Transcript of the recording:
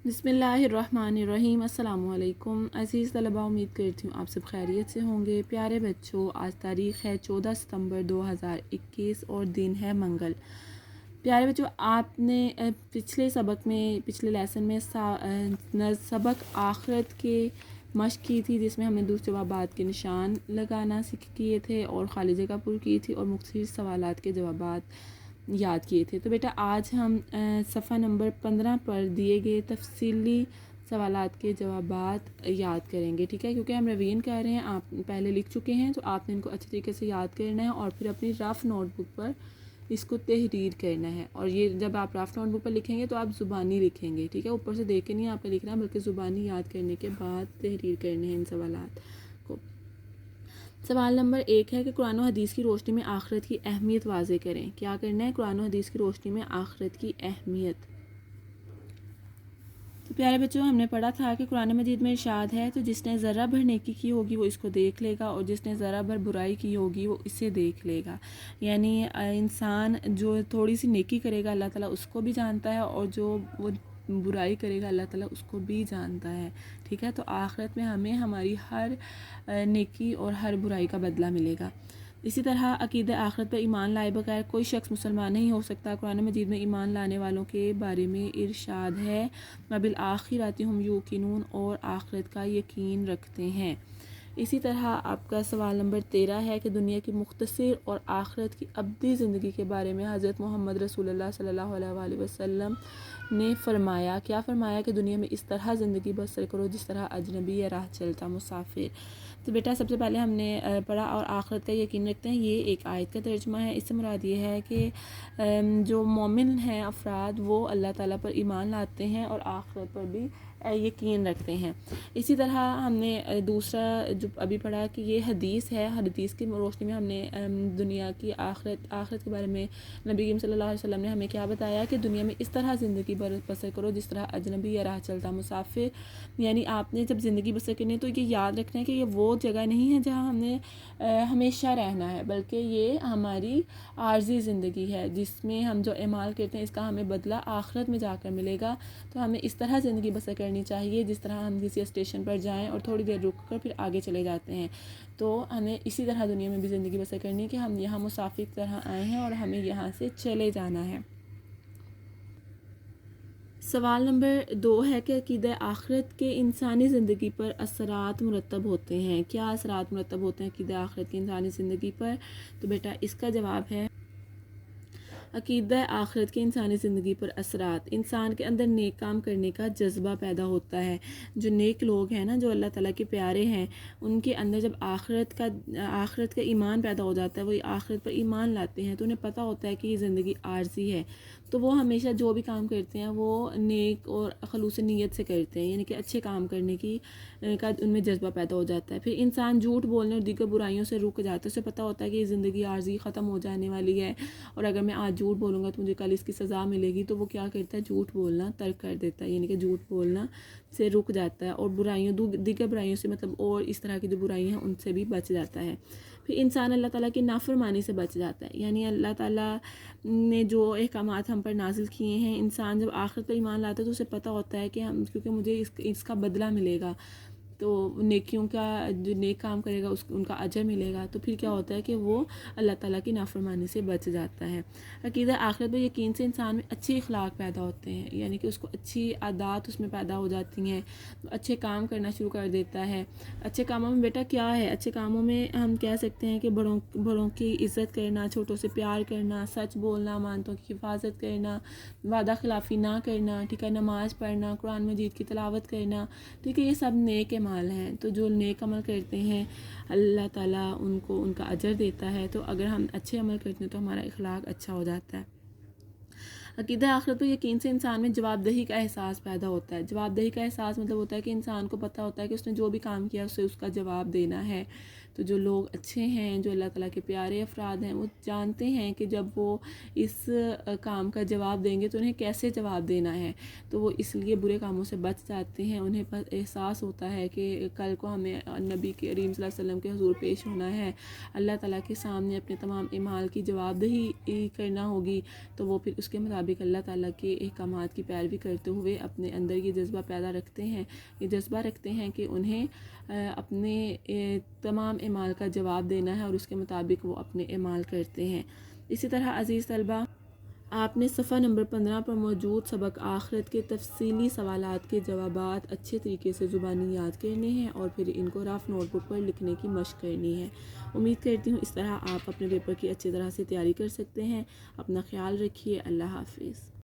बिस्मिल्लाहिर्रहमानिर्रहीम। अस्सलामु अलैकुम अज़ीज़ तलबा, उम्मीद करती हूँ आप सब खैरियत से होंगे। प्यारे बच्चों, आज तारीख़ है 14 सितंबर 2021 और दिन है मंगल। प्यारे बच्चों, आपने पिछले सबक में, पिछले लेसन में सबक आखिरत के मश्क की थी, जिसमें हमने दूसरे जवाबात के निशान लगाना किए थे और खाली जगह पुर की थी और मुख्तलिफ सवालात के जवाबात याद किए थे। तो बेटा आज हम सफ़ा नंबर 15 पर दिए गए तफसीली सवालात के जवाबात याद करेंगे, ठीक है। क्योंकि हम रिवीजन कर रहे हैं, आप पहले लिख चुके हैं तो आपने इनको अच्छे तरीके से याद करना है और फिर अपनी रफ़ नोटबुक पर इसको तहरीर करना है। और ये जब आप रफ़ नोटबुक पर लिखेंगे तो आप ज़ुबानी लिखेंगे, ठीक है। ऊपर से देख के नहीं आपने लिखना, बल्कि ज़ुबानी याद करने के बाद तहरीर करने हैं इन सवालात को। सवाल नंबर 1 है कि कुरान और हदीस की रोशनी में आखिरत की अहमियत वाज़े करें। क्या करना है? कुरान और हदीस की रोशनी में आखिरत की अहमियत। तो प्यारे बच्चों, हमने पढ़ा था कि कुरान मजीद में इरशाद है, तो जिसने ज़रा भर नेकी की होगी वो इसको देख लेगा और जिसने ज़रा भर बुराई की होगी वो इसे देख लेगा। यानी इंसान जो थोड़ी सी नेकी करेगा अल्लाह ताला उसको भी जानता है और जो वो बुराई करेगा अल्लाह ताला उसको भी जानता है, ठीक है। तो आखिरत में हमें हमारी हर नेकी और हर बुराई का बदला मिलेगा। इसी तरह अक़ीदा आखिरत पर ईमान लाए बगैर कोई शख्स मुसलमान नहीं हो सकता। कुरान मजीद में ईमान लाने वालों के बारे में इरशाद है, वबिल आखिराति हुम यूक़िनून, और आखिरत का यकीन रखते हैं। इसी तरह आपका सवाल नंबर 13 है कि दुनिया की मुख्तसर और आखिरत की अब्दी ज़िंदगी के बारे में हज़रत मोहम्मद रसूलुल्लाह सल्लल्लाहु अलैहि वसल्लम ने फ़रमाया। क्या फ़रमाया? कि दुनिया में इस तरह ज़िंदगी बसर करो जिस तरह अजनबी या राह चलता मुसाफिर। तो बेटा सबसे पहले हमने पढ़ा और आखिरत का यकीन रखते हैं, ये एक आयत का तर्जुमा है। इससे मुराद ये है कि जो मोमिन हैं अफराद वो अल्लाह ताला पर ईमान लाते हैं और आखिरत पर भी यकीन रखते हैं। इसी तरह हमने दूसरा जो अभी पढ़ा कि ये हदीस है, हदीस की रोशनी में हमने दुनिया की आखिरत के बारे में नबी करीम सल्लल्लाहु अलैहि वसल्लम ने हमें क्या बताया कि दुनिया में इस तरह ज़िंदगी बसर करो जिस तरह अजनबी या राह चलता मुसाफिर। यानी आपने जब ज़िंदगी बसर करनी है तो ये याद रखना है कि ये वो जगह नहीं है जहाँ हमने हमेशा रहना है, बल्कि ये हमारी आर्जी ज़िंदगी है जिसमें हम जो अमाल करते हैं इसका हमें बदला आखिरत में जाकर मिलेगा। तो हमें इस तरह ज़िंदगी बसर करनी चाहिए जिस तरह हम किसी स्टेशन पर जाएं और थोड़ी देर रुक कर फिर आगे चले जाते हैं। तो हमें इसी तरह दुनिया में भी ज़िंदगी बसर करनी है कि हम यहाँ मुसाफिर की तरह आए हैं और हमें यहाँ से चले जाना है। सवाल नंबर 2 है कि अक़ीदा आखिरत के इंसानी ज़िंदगी पर असरात मुरतब होते हैं। क्या असरात मुरतब होते हैं अक़ीदा आखिरत की इंसानी ज़िंदगी पर? तो बेटा इसका जवाब है, अक़ीदा आखिरत की इंसानी ज़िंदगी पर असरात, इंसान के अंदर नेक काम करने का जज्बा पैदा होता है। जो नेक लोग हैं ना, जो अल्लाह ताला के प्यारे हैं, उनके अंदर जब आखिरत का ईमान पैदा हो जाता है, वो आखिरत पर ईमान लाते हैं, तो उन्हें पता होता है कि ये ज़िंदगी आर्जी है। तो वो हमेशा जो भी काम करते हैं वो नेक और खलूस नीयत से करते हैं, यानी कि अच्छे काम करने का उनमें जज्बा पैदा हो जाता है। फिर इंसान झूठ बोलने और दीगर बुराइयों से रुक जाता है। उसे पता होता है कि ये ज़िंदगी आर्जी ख़त्म हो जाने वाली है और अगर मैं आज झूठ बोलूँगा तो मुझे कल इसकी सज़ा मिलेगी। तो वो क्या करता है? झूठ बोलना तर्क कर देता है, यानी कि झूठ बोलना से रुक जाता है और दीगर बुराइयों से, मतलब और इस तरह की जो बुराइयाँ हैं उनसे भी बच जाता है। फिर इंसान अल्लाह ताला की नाफरमानी से बच जाता है, यानी अल्लाह ताला ने जो अहकामात हम पर नाजिल किए हैं, इंसान जब आखिरत पर ईमान लाता है तो उसे पता होता है कि क्योंकि मुझे इसका बदला मिलेगा, तो नेकियों का जो नेक काम करेगा उनका अजर मिलेगा। तो फिर क्या होता है कि वो अल्लाह ताला की नाफरमानी से बच जाता है। अक़ीदा आखिरत पर यकीन से इंसान में अच्छे अखलाक पैदा होते हैं, यानी कि उसको अच्छी आदत उसमें पैदा हो जाती हैं, अच्छे काम करना शुरू कर देता है। अच्छे कामों में बेटा क्या है? अच्छे कामों में हम कह सकते हैं कि बड़ों की इज़्ज़त करना, छोटों से प्यार करना, सच बोलना, अमानतों की हिफाजत करना, वादा खिलाफ़ी ना करना, ठीक है, नमाज़ पढ़ना, कुरान मजीद की तिलावत करना, ठीक है, ये सब नेक अमाल हैं। तो जो नेक अमल करते हैं अल्लाह ताला उनको उनका अजर देता है। तो अगर हम अच्छे अमल करते हैं तो हमारा इखलाक अच्छा हो जाता है। अक़ीदा आखिरत पर यकीन से इंसान में जवाबदेही का एहसास पैदा होता है। जवाबदेही का एहसास मतलब होता है कि इंसान को पता होता है कि उसने जो भी काम किया उसे उसका जवाब देना है। तो जो लोग अच्छे हैं, जो अल्लाह ताला के प्यारे अफराद हैं, वो जानते हैं कि जब वो इस काम का जवाब देंगे तो उन्हें कैसे जवाब देना है। तो वो इसलिए बुरे कामों से बच जाते हैं। उन्हें एहसास होता है कि कल को हमें नबी करीम सल्लल्लाहु अलैहि वसल्लम के हुज़ूर पेश होना है, अल्लाह ताला के सामने अपने तमाम अमाल की जवाबदेही करना होगी। तो वो फिर उसके मुताबिक مطابق اللہ تعالیٰ کے احکامات کی پیروی کرتے ہوئے اپنے اندر یہ جذبہ پیدا رکھتے ہیں، یہ جذبہ رکھتے ہیں کہ انہیں اپنے تمام اعمال کا جواب دینا ہے اور اس کے مطابق وہ اپنے اعمال کرتے ہیں۔ اسی طرح عزیز طلبہ، آپ نے صفحہ نمبر 15 پر موجود سبق آخرت کے تفصیلی سوالات کے جوابات اچھے طریقے سے زبانی یاد کرنے ہیں اور پھر ان کو رف نوٹ بک پر لکھنے کی مشق کرنی ہے۔ امید کرتی ہوں اس طرح آپ اپنے پیپر کی اچھی طرح سے تیاری کر سکتے ہیں۔ اپنا خیال رکھیے۔ اللہ حافظ۔